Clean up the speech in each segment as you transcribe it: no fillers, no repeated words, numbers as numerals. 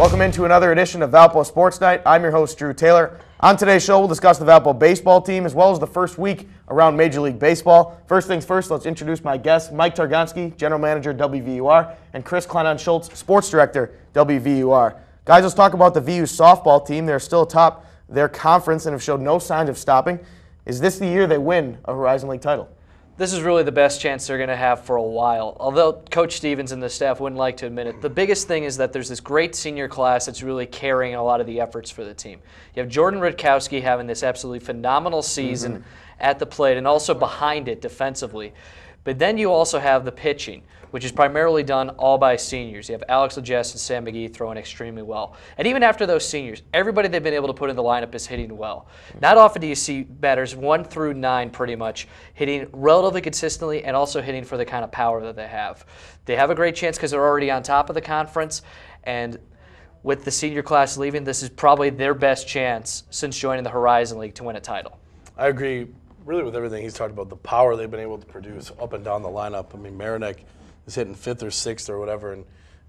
Welcome into another edition of Valpo Sports Night. I'm your host, Drew Taylor. On today's show, we'll discuss the Valpo baseball team as well as the first week around Major League Baseball. First things first, let's introduce my guests, Mike Targonski, General Manager, WVUR, and Chris Kleinon-Schultz, Sports Director, WVUR. Guys, let's talk about the VU softball team. They're still atop their conference and have showed no signs of stopping. Is this the year they win a Horizon League title? This is really the best chance they're going to have for a while. Although Coach Stevens and the staff wouldn't like to admit it, the biggest thing is that there's this great senior class that's really carrying a lot of the efforts for the team. You have Jordan Rutkowski having this absolutely phenomenal season at the plate and also behind it defensively. But then you also have the pitching, which is primarily done all by seniors. You have Alex Legesse and Sam McGee throwing extremely well. And even after those seniors, everybody they've been able to put in the lineup is hitting well. Not often do you see batters 1 through 9 pretty much hitting relatively consistently and also hitting for the kind of power that they have. They have a great chance because they're already on top of the conference, and with the senior class leaving, this is probably their best chance since joining the Horizon League to win a title. I agree really with everything he's talked about, the power they've been able to produce up and down the lineup. I mean, Marinek is hitting 5th or 6th or whatever,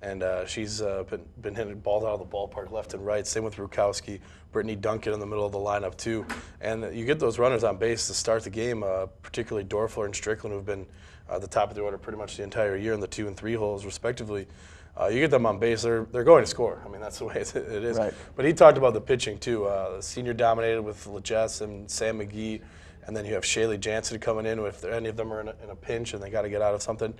and she's been hitting balls out of the ballpark left and right. Same with Rutkowski, Brittany Duncan in the middle of the lineup too. And you get those runners on base to start the game, particularly Dorfler and Strickland, who've been at the top of the order pretty much the entire year in the 2 and 3 holes respectively. You get them on base, they're going to score. I mean, that's the way it is. Right. But he talked about the pitching too. The senior dominated with Legesse and Sam McGee. And then you have Shaylee Jansen coming in if any of them are in a pinch and they got to get out of something.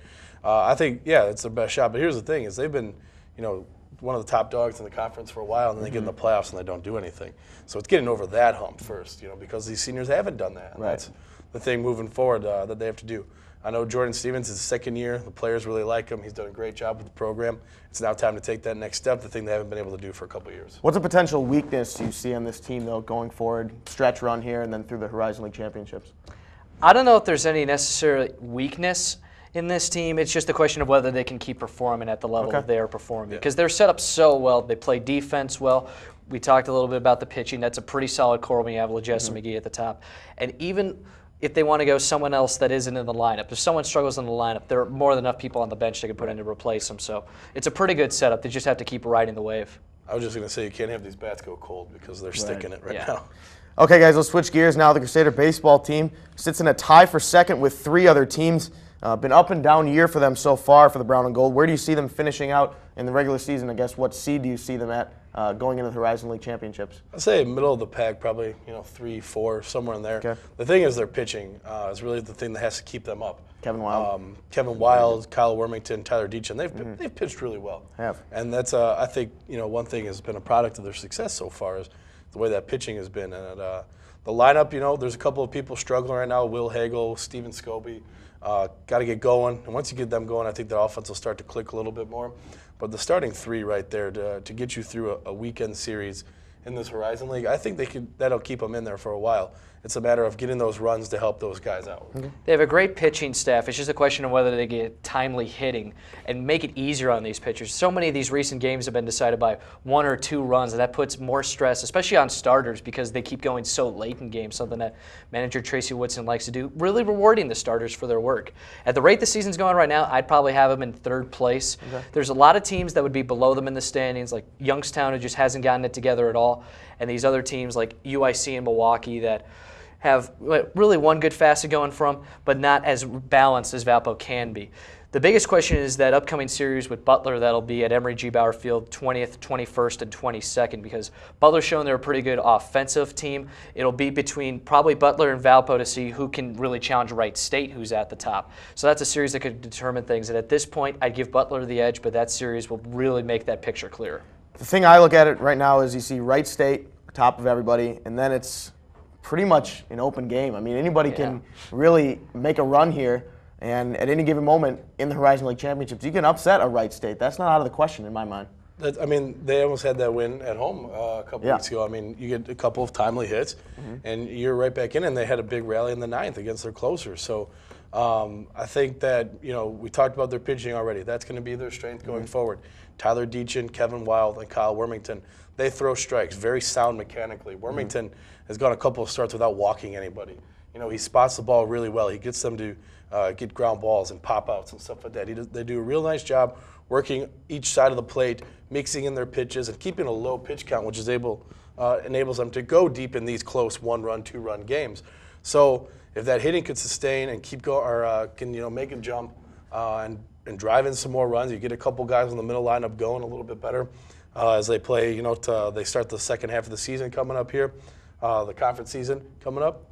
I think, yeah, it's their best shot. But here's the thing: is they've been, one of the top dogs in the conference for a while, and then they get in the playoffs and they don't do anything. So it's getting over that hump first, because these seniors haven't done that. And that's the thing moving forward that they have to do. I know Jordan Stevens is his 2nd year. The players really like him. He's done a great job with the program. It's now time to take that next step, the thing they haven't been able to do for a couple of years. What's a potential weakness you see on this team, though, going forward, stretch run here and then through the Horizon League Championships? I don't know if there's any necessary weakness in this team. It's just a question of whether they can keep performing at the level that they are performing. Because they're set up so well. They play defense well. We talked a little bit about the pitching. That's a pretty solid core when you have Legesse and McGee at the top. And even if they want to go someone else that isn't in the lineup, if someone struggles in the lineup, there are more than enough people on the bench they can put in to replace them. So it's a pretty good setup. They just have to keep riding the wave. I was just going to say you can't have these bats go cold because they're sticking it right now. Okay, guys, let's switch gears now. The Crusader Baseball team sits in a tie for 2nd with 3 other teams. Been up and down year for them so far for the Brown and Gold. Where do you see them finishing out in the regular season? I guess what seed do you see them at going into the Horizon League Championships? I'd say middle of the pack, probably 3, 4, somewhere in there. Okay. The thing is their pitching is really the thing that has to keep them up. Kevin Wild. Kevin Wild, Kyle Wormington, Tyler Deachin, they've pitched really well. Have. And that's I think one thing has been a product of their success so far is the way that pitching has been. And the lineup, there's a couple of people struggling right now. Will Hagel, Steven Scobie. Got to get going, and once you get them going, I think the offense will start to click a little bit more. But the starting 3 right there to get you through a weekend series in this Horizon League, I think that'll keep them in there for a while. It's a matter of getting those runs to help those guys out. They have a great pitching staff. It's just a question of whether they get timely hitting and make it easier on these pitchers. So many of these recent games have been decided by 1 or 2 runs, and that puts more stress, especially on starters, because they keep going so late in games, something that manager Tracy Woodson likes to do, really rewarding the starters for their work. At the rate the season's going right now, I'd probably have them in 3rd place. There's a lot of teams that would be below them in the standings, like Youngstown, who just hasn't gotten it together at all, and these other teams like UIC and Milwaukee that have really one good facet going from, but not as balanced as Valpo can be. The biggest question is that upcoming series with Butler that'll be at Emory G. Bauer Field 20th, 21st, and 22nd, because Butler's shown they're a pretty good offensive team. It'll be between probably Butler and Valpo to see who can really challenge Wright State, who's at the top. So that's a series that could determine things. And at this point, I'd give Butler the edge, but that series will really make that picture clearer. The thing I look at it right now is you see Wright State, top of everybody, and then it's pretty much an open game. I mean, anybody can really make a run here, and at any given moment in the Horizon League Championships, you can upset a Wright State. That's not out of the question in my mind. I mean, they almost had that win at home a couple weeks ago. I mean, you get a couple of timely hits, and you're right back in, and they had a big rally in the 9th against their closers. So I think that, we talked about their pitching already. That's going to be their strength going forward. Tyler Deachin, Kevin Wild, and Kyle Wormington, they throw strikes, very sound mechanically. Wormington has gone a couple of starts without walking anybody. He spots the ball really well. He gets them to get ground balls and pop outs and stuff like that. They do a real nice job working each side of the plate, mixing in their pitches, and keeping a low pitch count, which is enables them to go deep in these close 1-run, 2-run games. So if that hitting could sustain and keep go, or can make a jump and drive in some more runs, you get a couple guys in the middle lineup going a little bit better as they play. They start the second half of the season coming up here, the conference season coming up.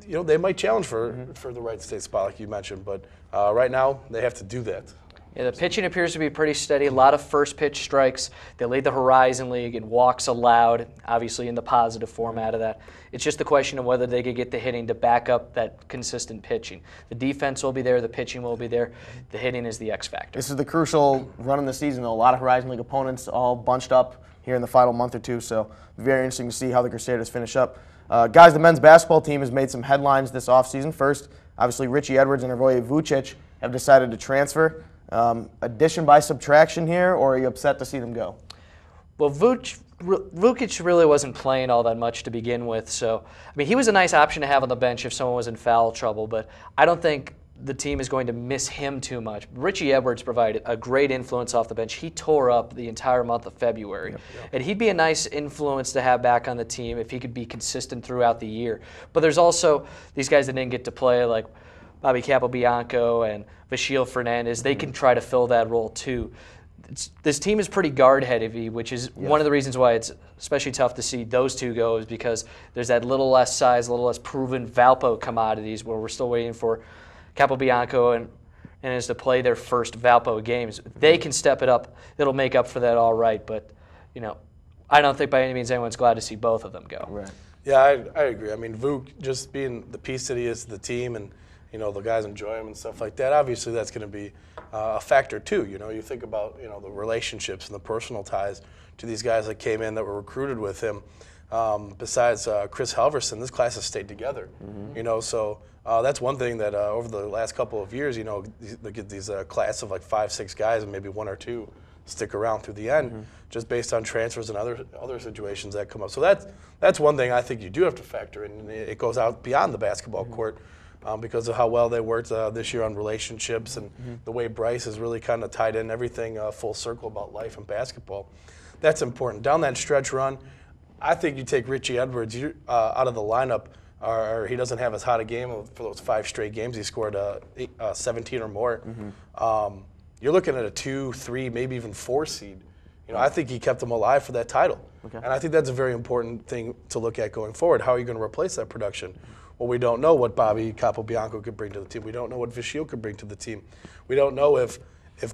They might challenge for the right state spot like you mentioned, but right now they have to do that. Yeah, the pitching appears to be pretty steady. A lot of first pitch strikes. They lead the Horizon League in walks allowed, obviously in the positive format of that. It's just the question of whether they could get the hitting to back up that consistent pitching. The defense will be there. The pitching will be there. The hitting is the X factor. This is the crucial run in the season, though. A lot of Horizon League opponents all bunched up here in the final month or two, so very interesting to see how the Crusaders finish up. Guys, the men's basketball team has made some headlines this offseason. First, obviously, Richey Edwards and Hrvoje Vucic have decided to transfer. Addition by subtraction here, or are you upset to see them go? Well, Vucic really wasn't playing all that much to begin with, so he was a nice option to have on the bench if someone was in foul trouble, but I don't think the team is going to miss him too much. Richey Edwards provided a great influence off the bench. He tore up the entire month of February, and he'd be a nice influence to have back on the team if he could be consistent throughout the year. But there's also these guys that didn't get to play, like Bobby Capobianco and Vachil Fernandez. They can try to fill that role too. This team is pretty guard heavy, which is one of the reasons why it's especially tough to see those two go, is because there's that little less size, a little less proven Valpo commodities where we're still waiting for Capobianco and is to play their first Valpo games. They can step it up. It'll make up for that all right, but I don't think by any means anyone's glad to see both of them go. Right. Yeah, I agree. Vuk just being the piece that he is to the team, and the guys enjoy him and stuff like that. Obviously, that's going to be a factor too. You think about the relationships and the personal ties to these guys that came in that were recruited with him. Besides Chris Halverson, this class has stayed together. So that's one thing that over the last couple of years, they get these class of like 5-6 guys, and maybe 1 or 2 stick around through the end, just based on transfers and other situations that come up. So that's one thing I think you do have to factor in. It goes out beyond the basketball court. Because of how well they worked this year on relationships and the way Bryce has really kind of tied in everything full circle about life and basketball. That's important. Down that stretch run, I think you take Richey Edwards out of the lineup, or he doesn't have as hot a game for those 5 straight games. He scored 17 or more. You're looking at a 2, 3, maybe even 4 seed. I think he kept them alive for that title. And I think that's a very important thing to look at going forward. How are you going to replace that production? Well, we don't know what Bobby Capobianco could bring to the team. We don't know what Vachil could bring to the team. We don't know if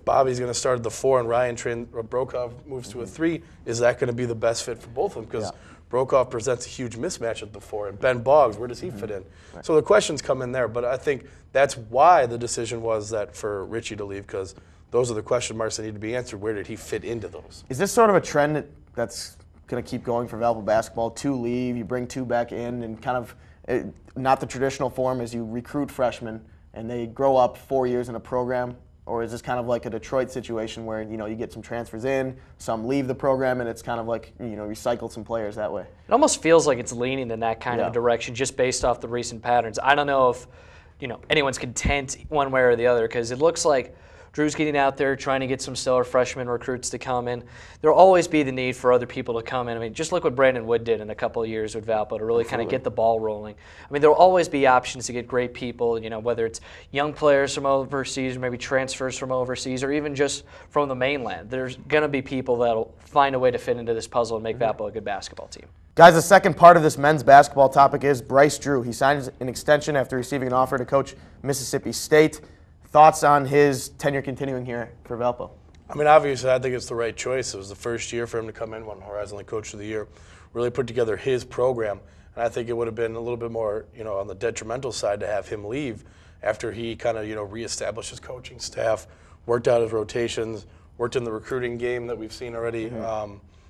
Bobby's going to start at the 4 and Ryan Brokoff moves to a 3. Is that going to be the best fit for both of them? Because Brokoff presents a huge mismatch at the 4. And Ben Boggs, where does he fit in? Right. So the questions come in there. But I think that's why the decision was that for Richey to leave, because those are the question marks that need to be answered. Where did he fit into those? Is this sort of a trend that's going to keep going for Valpo basketball? 2 leave, you bring 2 back in, and kind of not the traditional form as you recruit freshmen and they grow up 4 years in a program? Or is this kind of like a Detroit situation where you get some transfers in, some leave the program, and it's kind of like recycle some players that way? It almost feels like it's leaning in that kind of a direction just based off the recent patterns. I don't know if anyone's content one way or the other, because it looks like Drew's getting out there trying to get some stellar freshman recruits to come in. There'll always be the need for other people to come in. Just look what Brandon Wood did in a couple of years with Valpo to really kind of get the ball rolling. There'll always be options to get great people, whether it's young players from overseas, or maybe transfers from overseas, or even just from the mainland. There's going to be people that'll find a way to fit into this puzzle and make Valpo a good basketball team. Guys, the second part of this men's basketball topic is Bryce Drew. He signed an extension after receiving an offer to coach Mississippi State. Thoughts on his tenure continuing here for Valpo? Obviously, I think it's the right choice. It was the first year for him to come in, won Horizon League Coach of the Year, really put together his program. And I think it would have been a little bit more, on the detrimental side to have him leave after he kind of, reestablished his coaching staff, worked out his rotations, worked in the recruiting game that we've seen already.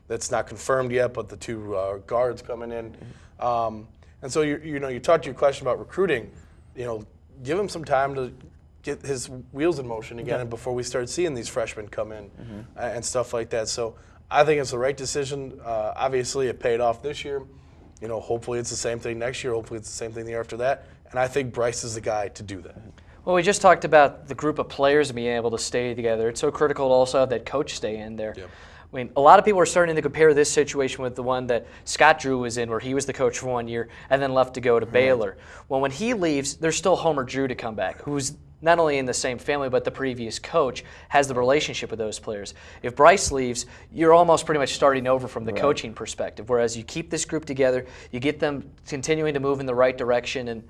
That's not confirmed yet, but the 2 guards coming in. And so, you talked to your question about recruiting, give him some time to get his wheels in motion again, and before we start seeing these freshmen come in and stuff like that. So I think it's the right decision. Obviously, it paid off this year. Hopefully it's the same thing next year. Hopefully it's the same thing the year after that. And I think Bryce is the guy to do that. Well, we just talked about the group of players being able to stay together. It's so critical to also have that coach stay in there. Yep. I mean, a lot of people are starting to compare this situation with the one that Scott Drew was in, where he was the coach for 1 year and then left to go to Baylor. Well, when he leaves, there's still Homer Drew to come back, who's not only in the same family, but the previous coach has the relationship with those players. If Bryce leaves, you're almost pretty much starting over from the coaching perspective, whereas you keep this group together, you get them continuing to move in the right direction, and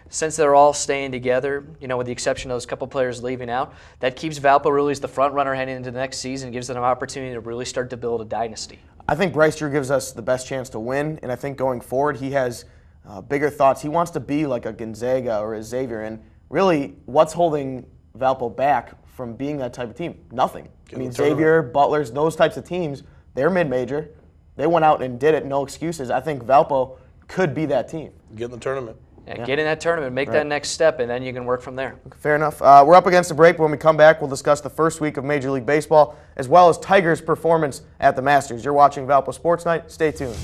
since they're all staying together, with the exception of those couple players leaving out, that keeps Valpo really as the front runner heading into the next season and gives them an opportunity to really start to build a dynasty. I think Bryce Drew gives us the best chance to win, and I think going forward he has bigger thoughts. He wants to be like a Gonzaga or a Xavier, and really what's holding Valpo back from being that type of team? Nothing. I mean, Xavier, Butler's, those types of teams, they're mid-major. They went out and did it, no excuses. I think Valpo could be that team. Get in the tournament. Yeah, get in that tournament, make that next step, and then you can work from there. Fair enough. We're up against the break. When we come back, we'll discuss the first week of Major League Baseball, as well as Tigers' performance at the Masters. You're watching Valpo Sports Night. Stay tuned.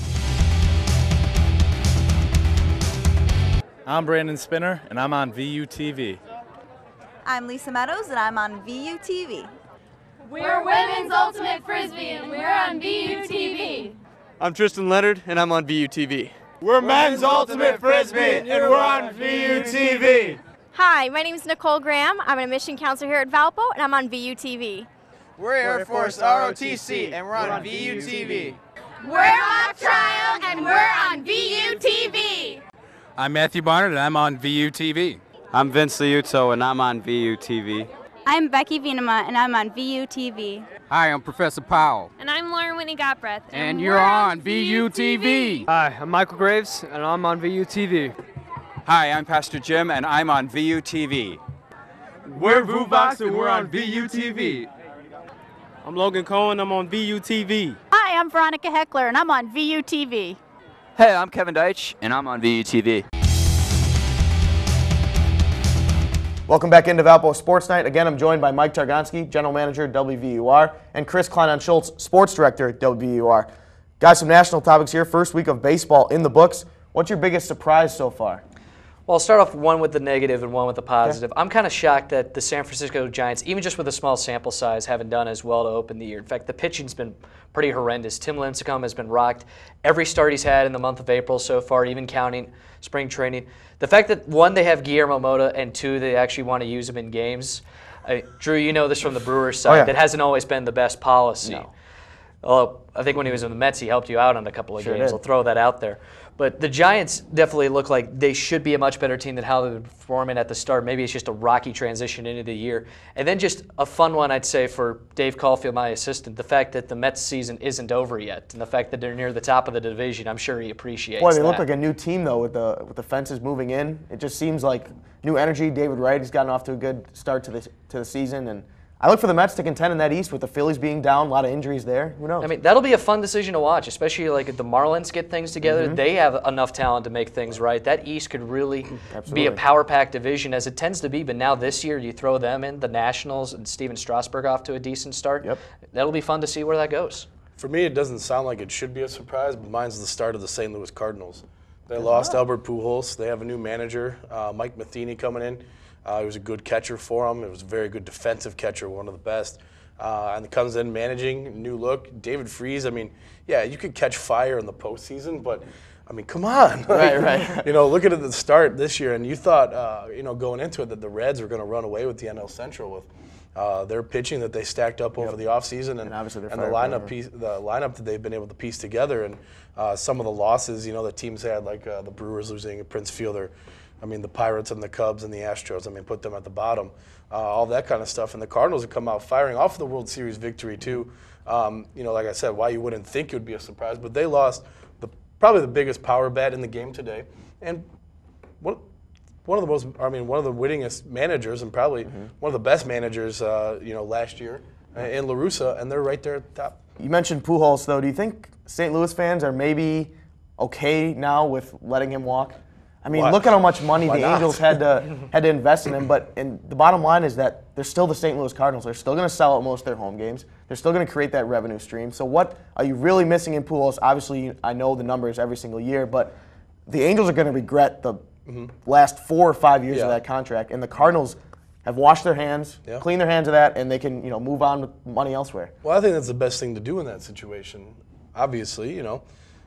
I'm Brandon Spinner, and I'm on VUTV. I'm Lisa Meadows, and I'm on VUTV. We're Women's Ultimate Frisbee, and we're on VUTV. I'm Tristan Leonard, and I'm on VUTV. We're Men's Ultimate Frisbee, and we're on VUTV. Hi, my name is Nicole Graham. I'm an admission counselor here at Valpo, and I'm on VUTV. We're Air Force ROTC, and we're on VUTV. We're Mock Trial, and we're on VUTV. I'm Matthew Barnard, and I'm on VUTV. I'm Vince Liuto, and I'm on VUTV. I'm Becky Venema, and I'm on VUTV. Hi, I'm Professor Powell. And I'm Lauren Whitney Gotbreath. And you're on VUTV. Hi, I'm Michael Graves, and I'm on VUTV. Hi, I'm Pastor Jim, and I'm on VUTV. We're VUVOX, and we're on VUTV. I'm Logan Cohen, I'm on VUTV. Hi, I'm Veronica Heckler, and I'm on VUTV. Hey, I'm Kevin Deitch, and I'm on VUTV. Welcome back into Valpo Sports Night. Again, I'm joined by Mike Targonski, General Manager, WVUR, and Chris Kleinon-Schultz, Sports Director, WVUR. Guys, some national topics here. First week of baseball in the books. What's your biggest surprise so far? Well, I'll start off one with the negative and one with the positive. Okay. I'm kind of shocked that the San Francisco Giants, even just with a small sample size, haven't done as well to open the year. In fact, the pitching's been pretty horrendous. Tim Lincecum has been rocked every start he's had in the month of April so far, even counting spring training. The fact that, one, they have Guillermo Mota, and two, they actually want to use him in games. Drew, you know this from the Brewers side. That hasn't always been the best policy. No. Although I think when he was in the Mets, he helped you out on a couple of games. Did. I'll throw that out there. But the Giants definitely look like they should be a much better team than how they've been performing at the start. Maybe it's just a rocky transition into the year. And then just a fun one, I'd say, for Dave Caulfield, my assistant, the fact that the Mets season isn't over yet, and the fact that they're near the top of the division, I'm sure he appreciates Boy, they that. look like a new team, though, with the fences moving in. It just seems like new energy. David Wright has gotten off to a good start to the season, and I look for the Mets to contend in that East with the Phillies being down, a lot of injuries there. Who knows? I mean, that'll be a fun decision to watch, especially like if the Marlins get things together. Mm-hmm. They have enough talent to make things right. That East could really be a power-packed division, as it tends to be. But now this year, you throw them in, the Nationals, and Steven Strasburg off to a decent start. Yep. That'll be fun to see where that goes. For me, it doesn't sound like it should be a surprise, but mine's the start of the St. Louis Cardinals. They lost Albert Pujols. They have a new manager, Mike Matheny, coming in. He was a good catcher for him. It was a very good defensive catcher, one of the best. And he comes in managing, new look. David Freese, I mean, yeah, you could catch fire in the postseason, but, I mean, come on. Right. Look at the start this year, and you thought, going into it that the Reds were going to run away with the NL Central with their pitching that they stacked up over the offseason and obviously the lineup that they've been able to piece together. And some of the losses, the teams had, like the Brewers losing Prince Fielder. I mean, the Pirates and the Cubs and the Astros, put them at the bottom, all that kind of stuff. And the Cardinals have come out firing off the World Series victory, too. Like I said, why you wouldn't think it would be a surprise, but they lost probably the biggest power bat in the game today. And one of the winningest managers and probably one of the best managers, last year in La Russa, and they're right there at the top. You mentioned Pujols, though. Do you think St. Louis fans are maybe okay now with letting him walk? I mean, look at how much money the Angels had to invest in him. But the bottom line is that they're still the St. Louis Cardinals. They're still going to sell out most of their home games. They're still going to create that revenue stream. So what are you really missing in Pujols? Obviously, I know the numbers every single year, but the Angels are going to regret the last 4 or 5 years of that contract. And the Cardinals, have washed their hands, Yeah. clean their hands of that, and they can move on with money elsewhere. Well, I think that's the best thing to do in that situation. Obviously,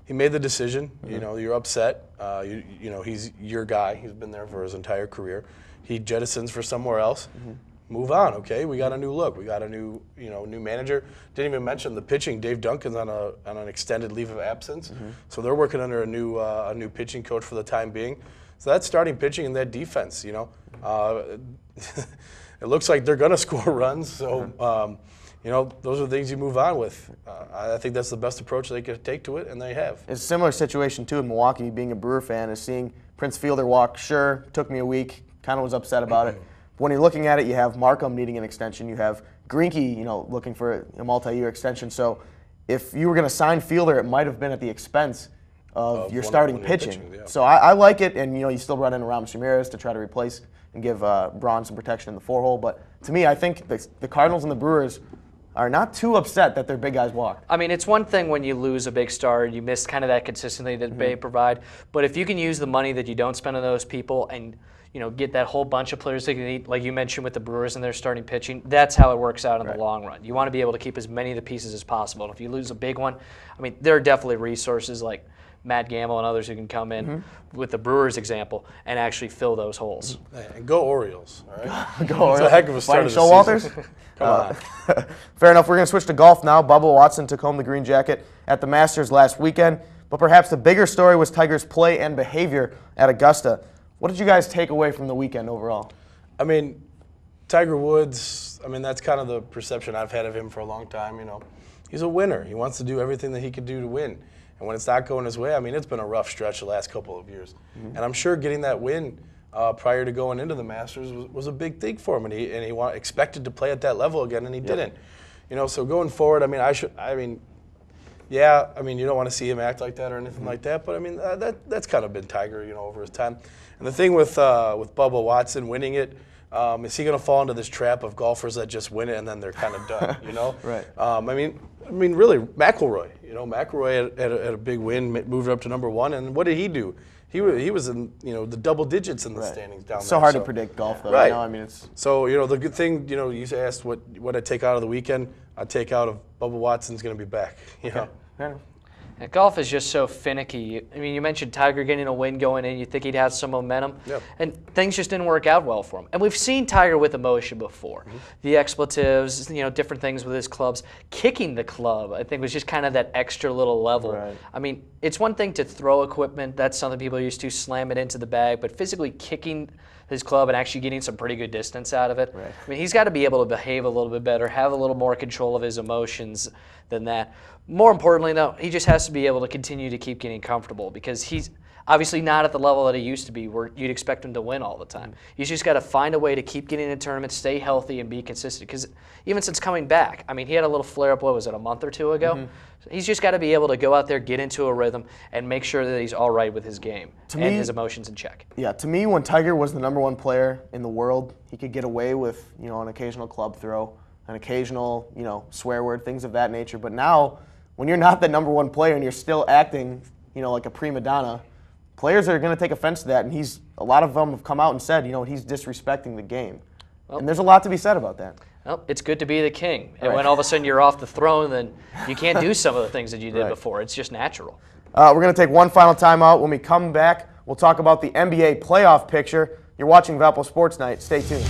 he made the decision. You're upset. He's your guy. He's been there for his entire career. He jettisons for somewhere else. Move on, okay? We got a new look. We got a new manager. Didn't even mention the pitching. Dave Duncan's on an extended leave of absence, so they're working under a new pitching coach for the time being. So that's starting pitching and that defense. It looks like they're going to score runs. So those are things you move on with. I think that's the best approach they could take to it, and they have. It's a similar situation too in Milwaukee. Being a Brewer fan, is seeing Prince Fielder walk. Sure, took me a week. Kind of was upset about it. When you're looking at it, you have Markham needing an extension. You have Greinke, looking for a multi-year extension. So if you were going to sign Fielder, it might have been at the expense of your starting pitching. Yeah. So I like it, and you still run in Ramos Ramirez to try to replace and give Braun some protection in the 4-hole. But to me, I think the Cardinals and the Brewers are not too upset that their big guys walked. I mean, it's one thing when you lose a big star, you miss kind of that consistency that they provide. But if you can use the money that you don't spend on those people and get that whole bunch of players that can eat, like you mentioned with the Brewers and their starting pitching, that's how it works out in the long run. You want to be able to keep as many of the pieces as possible. And if you lose a big one, I mean, there are definitely resources like Matt Gamble and others who can come in with the Brewers example and actually fill those holes. And go Orioles, all right? Go Orioles. It's a heck of a start of the Showalters? season. Come on. Fair enough. We're going to switch to golf now. Bubba Watson took home the green jacket at the Masters last weekend. But perhaps the bigger story was Tiger's play and behavior at Augusta. What did you guys take away from the weekend overall? I mean, Tiger Woods, that's kind of the perception I've had of him for a long time. He's a winner. He wants to do everything that he could do to win. And when it's not going his way, it's been a rough stretch the last couple of years. And I'm sure getting that win prior to going into the Masters was a big thing for him. And he expected to play at that level again, and he didn't. So going forward, you don't want to see him act like that or anything like that. But that's kind of been Tiger, over his time. And the thing with Bubba Watson winning it, is he going to fall into this trap of golfers that just win it and then they're kind of done? Right. Really, McIlroy. McIlroy had a big win, moved up to number 1, and what did he do? He was in the double digits in the standings down there. So hard to predict golf, though. Right. It's so the good thing, you asked what I take out of the weekend. I take out of Bubba Watson's going to be back. Yeah. And golf is just so finicky. You mentioned Tiger getting a win going in. You think he'd have some momentum. Yep. And things just didn't work out well for him. And we've seen Tiger with emotion before. The expletives, different things with his clubs. Kicking the club, I think, was just kind of that extra little level. Right. It's one thing to throw equipment. That's something people are used to, slam it into the bag. But physically kicking his club and actually getting some pretty good distance out of it. Right. He's got to be able to behave a little bit better, have a little more control of his emotions than that. More importantly, though, he just has to be able to continue to keep getting comfortable because he's obviously not at the level that he used to be where you'd expect him to win all the time. He's just got to find a way to keep getting in tournaments, stay healthy, and be consistent. Because even since coming back, he had a little flare-up, what was it, a month or two ago? He's just got to be able to go out there, get into a rhythm, and make sure that he's all right with his game and his emotions in check. Yeah, to me, when Tiger was the #1 player in the world, he could get away with an occasional club throw, an occasional swear word, things of that nature. But now, when you're not the #1 player and you're still acting like a prima donna, players are going to take offense to that. And a lot of them have come out and said he's disrespecting the game. And there's a lot to be said about that. Well, it's good to be the king. And when all of a sudden you're off the throne, then you can't do some of the things that you did before. It's just natural. We're going to take one final timeout. When we come back, we'll talk about the NBA playoff picture. You're watching Valpo Sports Night. Stay tuned.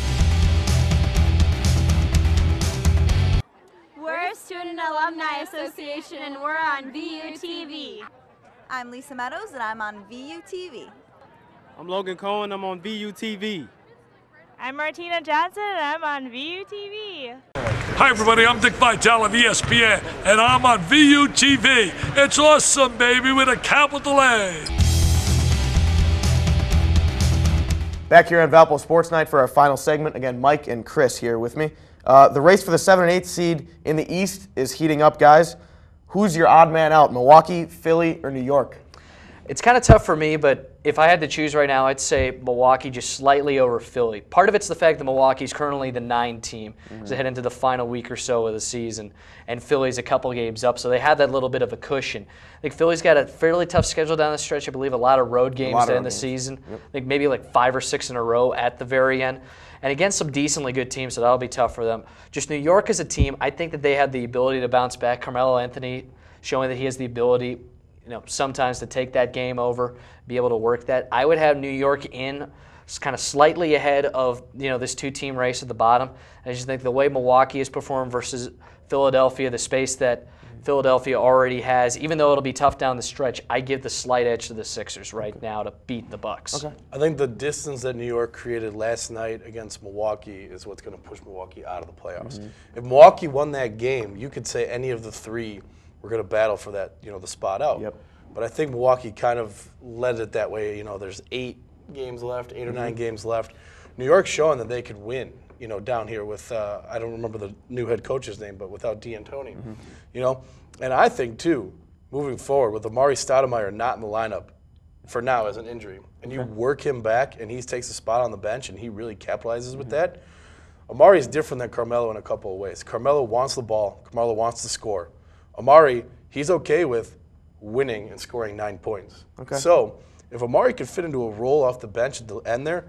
We're a Student Alumni Association, and we're on VUTV. I'm Lisa Meadows, and I'm on VUTV. I'm Logan Cohen. I'm on VUTV. I'm Martina Johnson, and I'm on VUTV. Hi, everybody. I'm Dick Vitale of ESPN, and I'm on VUTV. It's awesome, baby, with a capital A. Back here on Valpo Sports Night for our final segment. Again, Mike and Chris here with me. The race for the 7th and 8th seed in the East is heating up, guys. Who's your odd man out, Milwaukee, Philly, or New York? It's kind of tough for me, but if I had to choose right now, I'd say Milwaukee just slightly over Philly. Part of it's the fact that Milwaukee's currently the 9 team as they head into the final week or so of the season, and Philly's a couple games up, so they have that little bit of a cushion. I think Philly's got a fairly tough schedule down the stretch. I believe a lot of road games to end the season. Yep. I think maybe like 5 or 6 in a row at the very end. And against some decently good teams, so that'll be tough for them. Just New York as a team, I think that they have the ability to bounce back. Carmelo Anthony showing that he has the ability, sometimes to take that game over, be able to work that. I would have New York in kind of slightly ahead of this 2-team race at the bottom. I just think the way Milwaukee has performed versus Philadelphia, the space that Philadelphia already has, even though it'll be tough down the stretch, I give the slight edge to the Sixers right now to beat the Bucks. Okay. I think the distance that New York created last night against Milwaukee is what's going to push Milwaukee out of the playoffs. If Milwaukee won that game, you could say any of the 3 were going to battle for that, the spot out. Yep. But I think Milwaukee kind of led it that way. There's 8 games left, 8 or 9 games left. New York's showing that they could win, down here with, I don't remember the new head coach's name, but without D'Antoni, And I think, too, moving forward, with Amari Stoudemire not in the lineup for now as an injury, and you work him back and he takes a spot on the bench and he really capitalizes with that, Amari's different than Carmelo in a couple of ways. Carmelo wants the ball. Carmelo wants to score. Amari, he's okay with winning and scoring 9 points. Okay. So if Amari could fit into a role off the bench at the end there,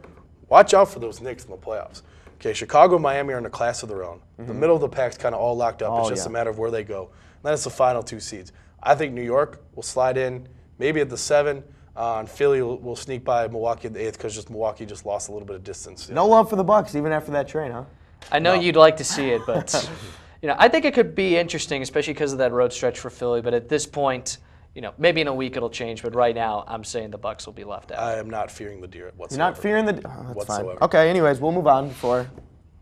watch out for those Knicks in the playoffs. Okay, Chicago and Miami are in a class of their own. The middle of the pack's kind of all locked up. It's just a matter of where they go. And then it's the final 2 seeds. I think New York will slide in maybe at the 7, and Philly will sneak by Milwaukee at the 8th because Milwaukee just lost a little bit of distance. No love for the Bucks even after that trade, huh? I know you'd like to see it, but I think it could be interesting, especially because of that road stretch for Philly. But at this point, maybe in a week it'll change. But right now, I'm saying the Bucks will be left out. I am not fearing the deer whatsoever. You're not fearing the that's whatsoever. Fine. Okay, anyways, we'll move on before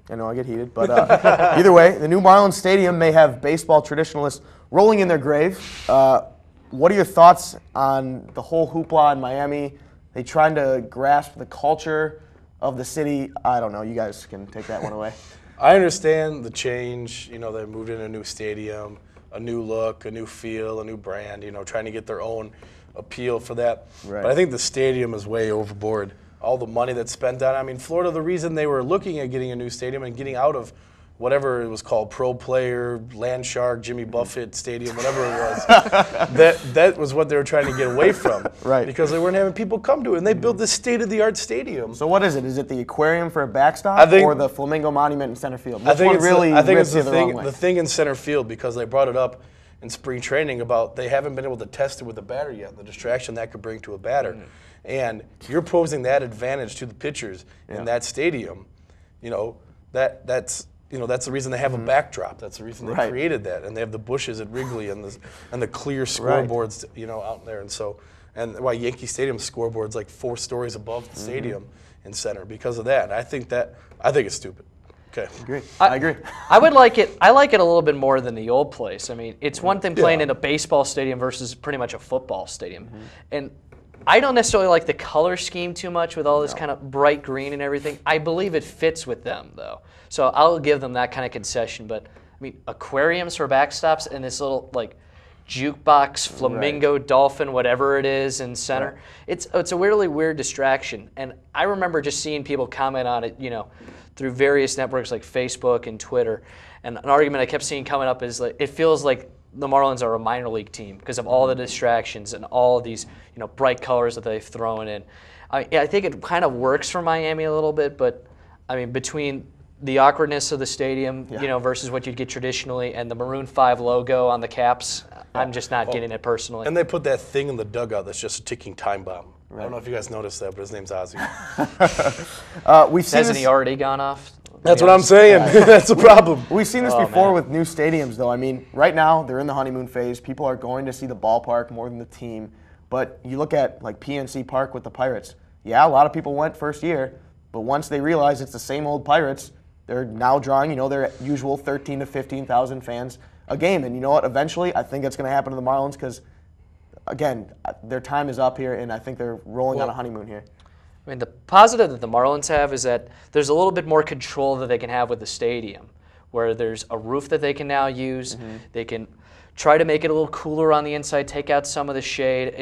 I know I get heated. But either way, the new Marlins Stadium may have baseball traditionalists rolling in their grave. What are your thoughts on the whole hoopla in Miami? They trying to grasp the culture of the city? I don't know. You guys can take that one away. I understand the change. They moved in a new stadium, a new look, a new feel, a new brand, trying to get their own appeal for that. Right. But I think the stadium is way overboard. All the money that's spent on it. I mean, Florida, the reason they were looking at getting a new stadium and getting out of whatever it was called, Pro Player, Land Shark, Jimmy Buffett Stadium, whatever it was, that was what they were trying to get away from. Right. Because they weren't having people come to it. And they built this state-of-the-art stadium. So what is it? Is it the aquarium for a backstop or the Flamingo Monument in center field? I think it's the thing in center field, because they brought it up in spring training about they haven't been able to test it with a batter yet, the distraction that could bring to a batter. And you're posing that advantage to the pitchers in that stadium. That's the reason they have a backdrop. That's the reason they created that, and they have the bushes at Wrigley and the clear scoreboards, out there, and why Yankee Stadium scoreboard's like 4 stories above the stadium in center because of that. And I think it's stupid. Okay, I agree. I would like it. I like it a little bit more than the old place. I mean, it's one thing playing in a baseball stadium versus pretty much a football stadium, and I don't necessarily like the color scheme too much with all this kind of bright green and everything. I believe it fits with them, though. So I'll give them that kind of concession. But, I mean, aquariums for backstops and this little, jukebox, flamingo, dolphin, whatever it is in center, it's a really weird distraction. And I remember just seeing people comment on it, through various networks like Facebook and Twitter. And an argument I kept seeing coming up is, it feels like the Marlins are a minor league team because of all the distractions and all of these, bright colors that they've thrown in. I think it kind of works for Miami a little bit, but I mean, between the awkwardness of the stadium, versus what you'd get traditionally, and the Maroon 5 logo on the caps, I'm just not getting it personally. And they put that thing in the dugout that's just a ticking time bomb. I don't know if you guys noticed that, but his name's Ozzy. Hasn't he already gone off? That's what I'm saying. That's the problem. We've seen this before with new stadiums, though. I mean, right now, they're in the honeymoon phase. People are going to see the ballpark more than the team. But you look at, PNC Park with the Pirates. Yeah, a lot of people went first year, but once they realize it's the same old Pirates, they're now drawing, their usual 13,000 to 15,000 fans a game. And you know what? Eventually, I think it's going to happen to the Marlins because, again, their time is up here, and I think they're rolling on a honeymoon here. I mean, the positive that the Marlins have is that there's a little bit more control that they can have with the stadium, where there's a roof that they can now use. They can try to make it a little cooler on the inside, take out some of the shade.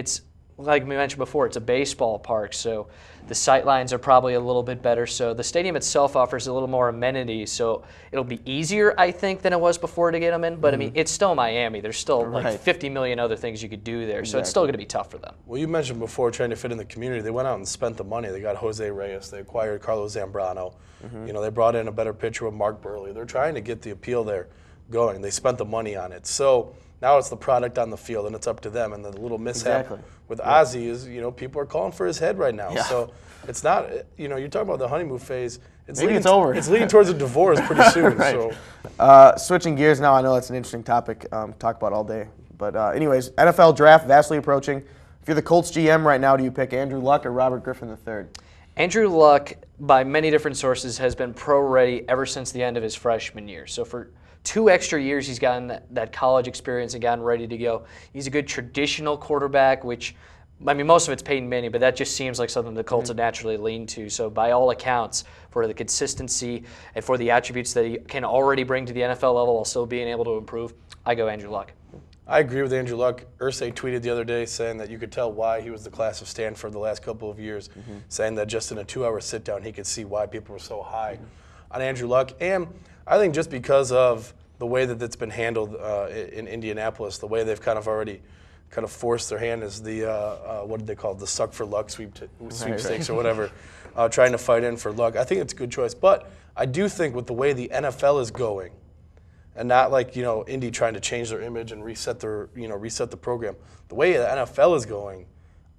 like we mentioned before, it's a baseball park, so the sight lines are probably a little bit better. So the stadium itself offers a little more amenities, so it'll be easier, I think, than it was before to get them in. But I mean, it's still Miami. There's still like 50 million other things you could do there, so it's still going to be tough for them. Well, you mentioned before trying to fit in the community. They went out and spent the money. They got Jose Reyes. They acquired Carlos Zambrano. You know, they brought in a better pitcher with Mark Burley. They're trying to get the appeal there going. They spent the money on it. So now it's the product on the field, and it's up to them. And the little mishap with Ozzy is, you know, people are calling for his head right now. So it's not, you know, you're talking about the honeymoon phase. Maybe it's over. It's leading towards a divorce pretty soon. Switching gears now, I know that's an interesting topic to talk about all day. But anyways, NFL draft vastly approaching. If you're the Colts GM right now, do you pick Andrew Luck or Robert Griffin III? Andrew Luck, by many different sources, has been pro-ready ever since the end of his freshman year. So for 2 extra years, he's gotten that college experience and gotten ready to go. He's a good traditional quarterback, which, I mean, most of it's Peyton Manning, but that just seems like something the Colts would naturally lean to. So by all accounts, for the consistency and for the attributes that he can already bring to the NFL level while still being able to improve, I go Andrew Luck. I agree with Andrew Luck. Irsay tweeted the other day saying that you could tell why he was the class of Stanford the last couple of years, saying that just in a 2-hour sit-down he could see why people were so high on Andrew Luck. And I think just because of the way that it's been handled in Indianapolis, the way they've kind of already kind of forced their hand is the, what did they call it, the suck for luck sweepstakes or whatever, trying to fight in for luck. I think it's a good choice. But I do think with the way the NFL is going, and not like, you know, Indy trying to change their image and reset their, you know, reset the program. The way the NFL is going,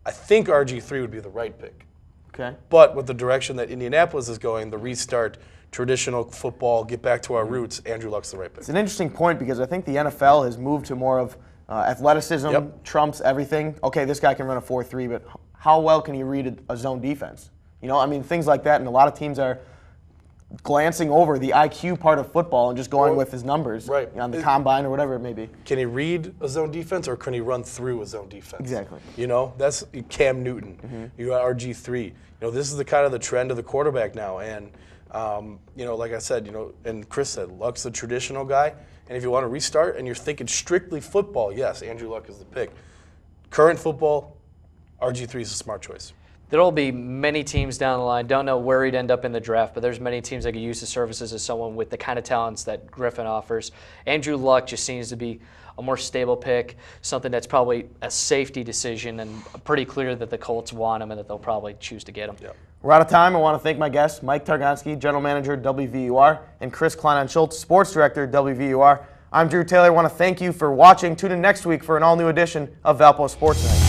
I think RG3 would be the right pick. Okay. But with the direction that Indianapolis is going, the restart, traditional football, get back to our roots, Andrew Luck's the right pick. It's an interesting point because I think the NFL has moved to more of athleticism trumps everything. Okay, this guy can run a 4.3, but how well can he read a zone defense? You know, I mean, things like that, and a lot of teams are glancing over the IQ part of football and just going with his numbers on the combine or whatever it may be. Can he read a zone defense or can he run through a zone defense? Exactly. You know, that's Cam Newton. You got RG3. You know, this is the kind of the trend of the quarterback now. And, you know, like I said, you know, and Chris said, Luck's the traditional guy. And if you want to restart and you're thinking strictly football, yes, Andrew Luck is the pick. Current football, RG3 is a smart choice. There will be many teams down the line. Don't know where he'd end up in the draft, but there's many teams that could use the services of someone with the kind of talents that Griffin offers. Andrew Luck just seems to be a more stable pick, something that's probably a safety decision, and pretty clear that the Colts want him and that they'll probably choose to get him. Yep. We're out of time. I want to thank my guests, Mike Targonski, General Manager, WVUR, and Chris Kleinon-Schultz, Sports Director, WVUR. I'm Drew Taylor. I want to thank you for watching. Tune in next week for an all-new edition of Valpo Sports Night.